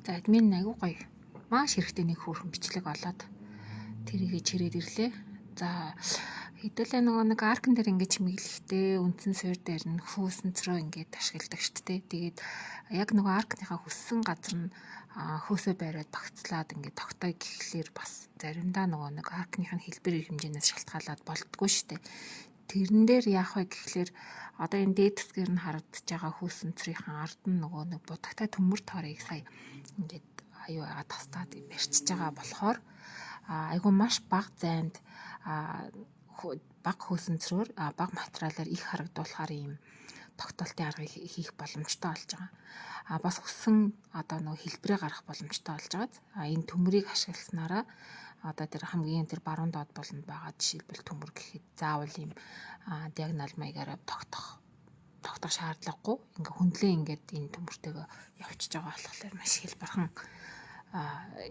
За админ аягүй гоё. Маш хэрэгтэй нэг хөөрхөн бичлэг олоод тэрийгэ чирээд ирлээ. За хэдүүлээ нэг аркн дээр ингээд чимэглэхдээ үндсэн суурь дээр нь хөөсөнцрөө ингээд ашигладаг шүү дээ. Тэгээд яг нөгөө аркныхаа хөссөн газар нь хөөсөө байраад багцлаад ингээд тогтоё гэхлээр бас заримдаа нөгөө нэг аркныхын хэлбэр хэмжээнээс шалтгаалаад болдгоо шүү дээ. Тэрэн дээр яах вэ гэхлээр одоо энэ дээд хэсгээр нь харагдаж байгаа хөөсөнцрийн ард нь нөгөө нэг будагтай төмөр тоорыг сая ингээд аюу яагаад тастаад барьчиж байгаа болохоор айгу маш бага зайд бага хөөсөнцрөөр бага материалаар их харагдуулахаар ийм тогтоолтын аргыг хийх боломжтой болж байгаа. Бас өссөн одоо нөгөө хэлбэрээ гаргах боломжтой болж байгаа. Энэ төмөрийг ашигласнараа одоо тэр хамгийн тэр баруун доод болонд байгаа жишээлбэл төмөр гэхэд заавал ийм диагонал маягаараа тогтох шаардлагагүй. Ингээ хөндлөө ингээд энэ төмөртэйгээ явчихж байгаа болохоор маш хэлбэрхэн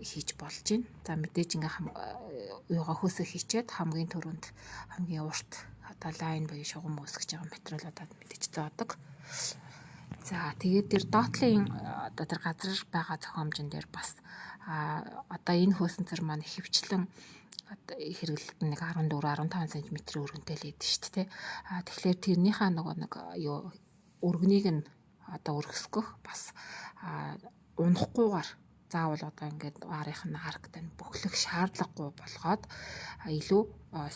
хийж болж байна. За мэдээж ингээ уяга хөөсөө хийчээд хамгийн түрүүнд хамгийн урт одоо лайн буюу шугам үүсгэж байгаа материалуудад мэдээж зоодог. За тэгээд тэр доотлын одоо тэр газар байгаа зохиомжн дээр бас одоо энэ хөөсөнцөр маань хөвчлэн хэрэглэлт нэг 14-15 см өргөнтэй л идэв шүү дээ. Тэгэхээр тэрнийхээ нөгөө нэг юу өргөнийг нь одоо өргөсгөх бас унахгүйгээр заавал одоо ингээд аарийнх нь арктанд бүхлэх шаардлагагүй болгоод илүү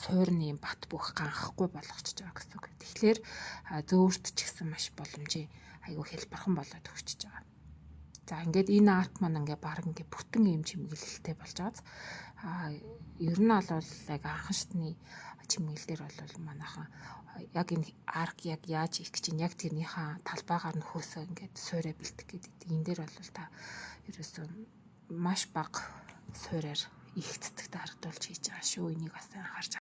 суурны бат бөх ганхахгүй болгочихж байгаа гэсэн үг. Тэгэхээр зөөвөрт ч гэсэн маш боломжийн айгүй хэлбэрхэн болоод өгчөж байгаа. За ингээд энэ арк маань ингээд баг ингээд бүтэн юм чимэглэлтэй болж байгаа. Ер нь бол яг анхан шатны чимэглэлээр бол манайхан яг энэ арк яг яаж хийх гэж яг тэрнийхээ талбайгаар нь хөөсөө ингээд суурэ бэлтэх гэдэг. Энэ дээр бол та ерөөсөө маш бага суурьаар их цэцэгт харагдуулж хийж байгаа шүү. Энийг бас анхаарч